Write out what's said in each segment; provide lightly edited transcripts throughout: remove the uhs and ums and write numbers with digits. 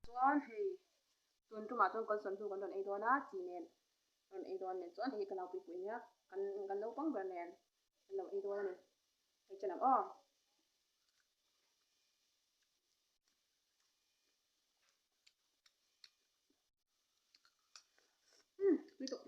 chuan hei tun tuma chuan kal son thu kan ron ei dawn a chi nen ron ei dawn nen chuan hei kan lau pui nia kan naupang ber nen kan lo ei dawn ani hei chanang aw tui to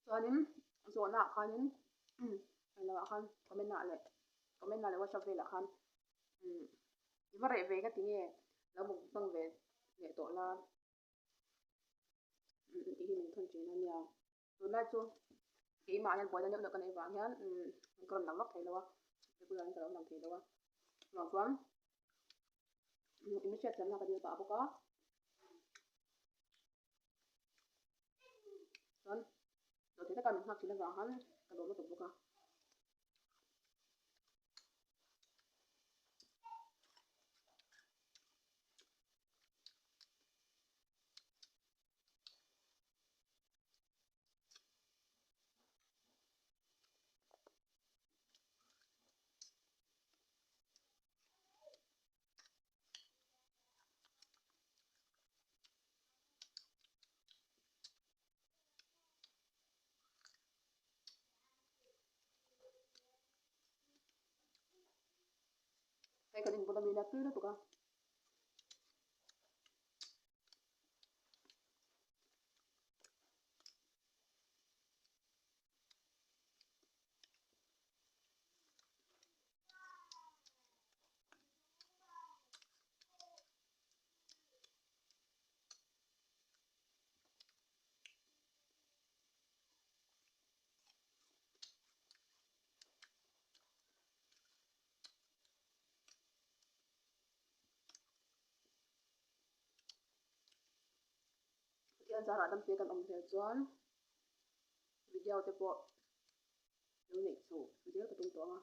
chuanin zawna khanin hei lo khan comment na le whatsapp vel khan va rei ve ka ti nge lo muk bang ve le to la i hi min thon chin ania tuna chu ke ma yan poi na kan ei wang hian kan lam lak thei lo wa ku yan kan lam thei lo wa lo chuan in chat na ka dil pa boka chuan do te kan hak chila wang han kan lo to boka hei kan in bola mi na tu na to ka ti an zara dam te kan om vel chuan video te pawh lo nei chu video ka tum tawng a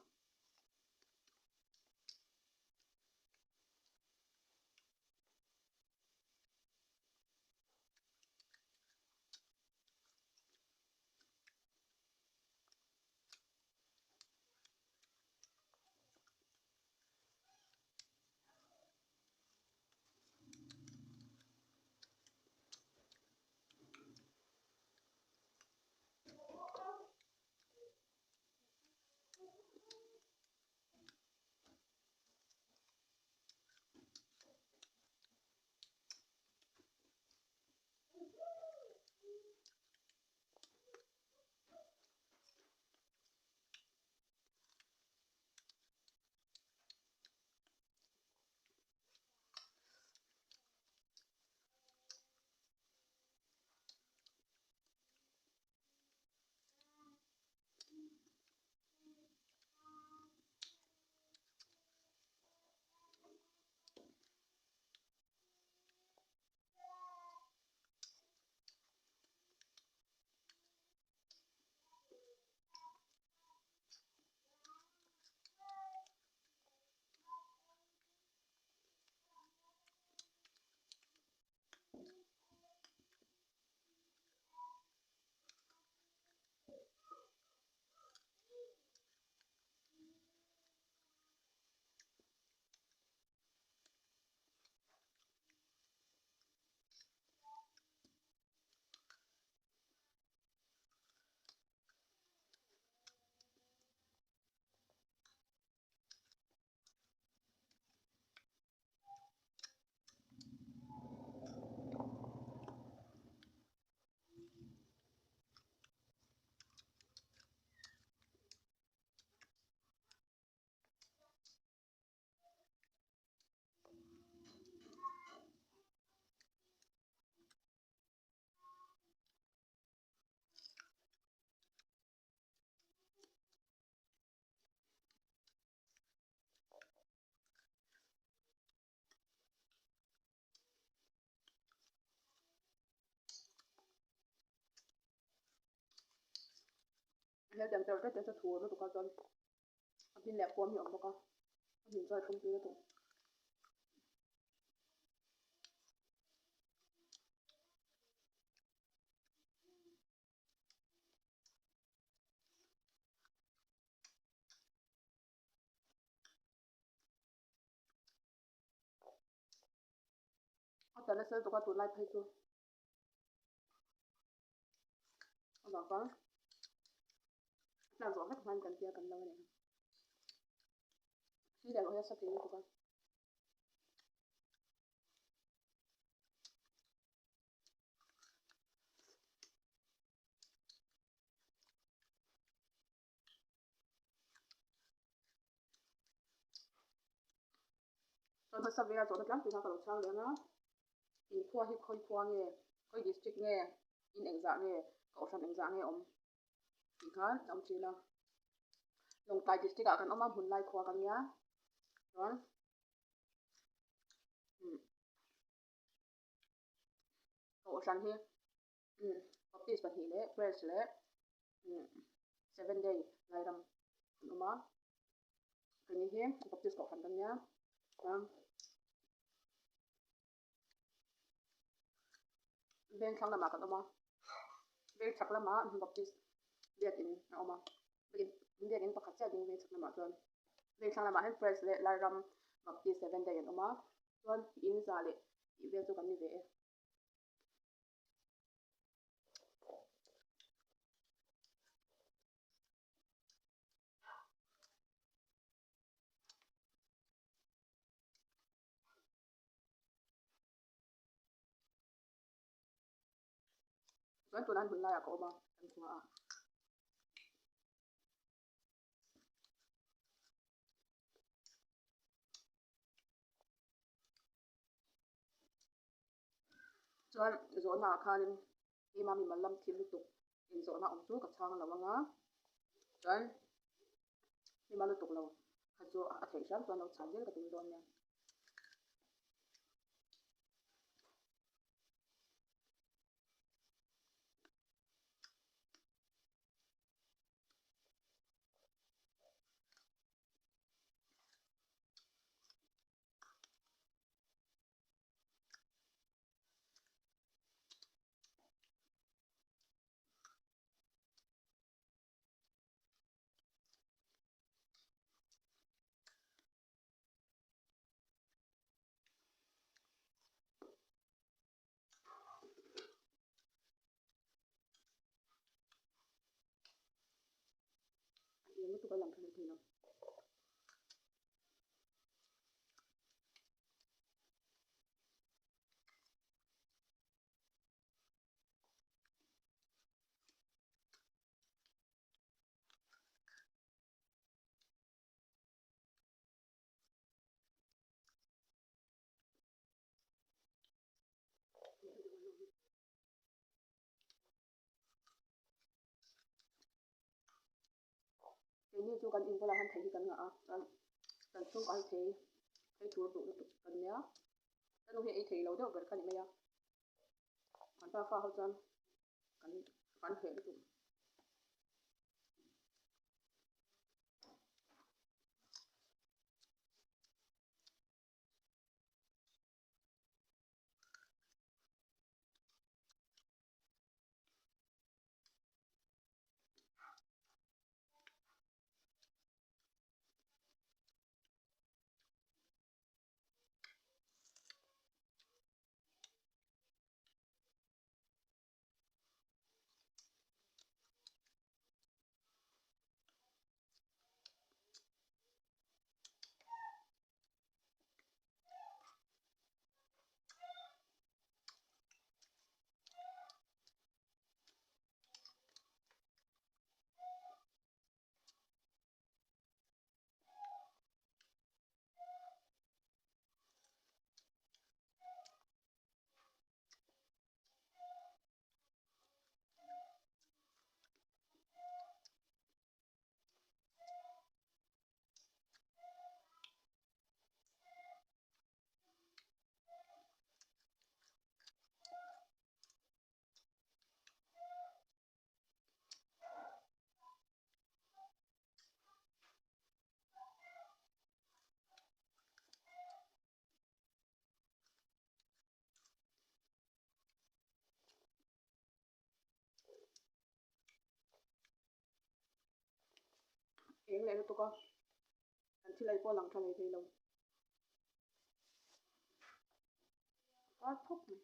hel tem ter te sa thu no tu ka chon bin le pom hi om ka bin choi thum tu tu a ta le se tu ka tu lai phai tu a ka na zo mek man kan tia kan lo ne si le lo ya sa ti tu ka so sa ve zo na tlam tu ka lo chang le na in khua hi khoi khua nge khoi district nge in exam nge ko san exam nge om ti khan om chi la long tai district a kan oma hun lai khua kan ya ron ko san hi baptist pa hi le fresh le 7 day lai ram oma cái hi baptist ko kan kan ya ben thang la ma kan oma ben thak la ma baptist liat in oma begin liat in pakhat cha ding ben thak la ma chuan ben thang la ma hen fresh le lai ram baptist 7 day in oma chuan in za le i vel chu kan ni ve chuan tunan hun lai a ko oma kan khua a chuan zo na khanin i ma mi mal lam thim lutuk in zo na om chu ka chang lo anga chuan mi ma lutuk lo kha chu a thei sang chuan lo chang zel ka tum dawn nia in lutuk a lang thei thei lo cái ni chu kan in bola han thei kan nga a kan chung ai thei tur du lutuk kan nia kan hi ai thei lo deuh ber kan mai a kan pa fa ho chuan kan he lutuk tiếng lại tụi con anh chỉ lấy qua lần cho này thì lâu có thuốc này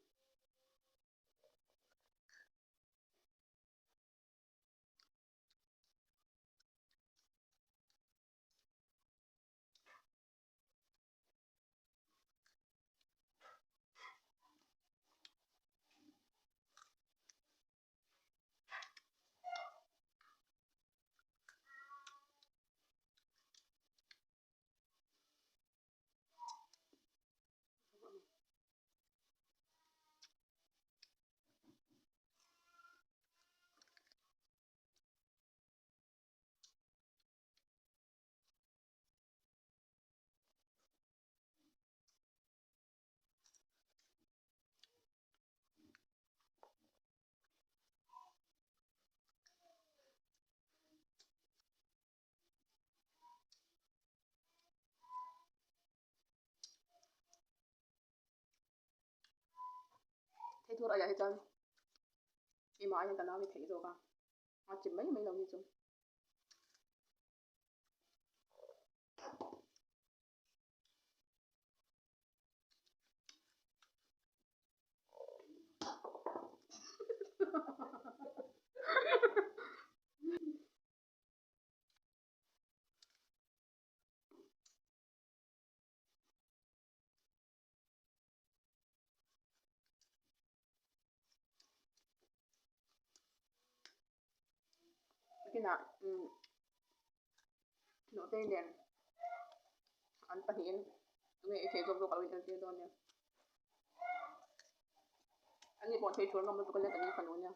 thế thôi rồi hết trơn khi mà anh ta nói với thấy rồi con nó chỉ mấy lâu như chúng cái nào nó tên đèn anh ta hiện nghe thấy rồi kalau itu dia doanya. Ani mau thấy chuột nggak mau tuh lihat ini kanunya.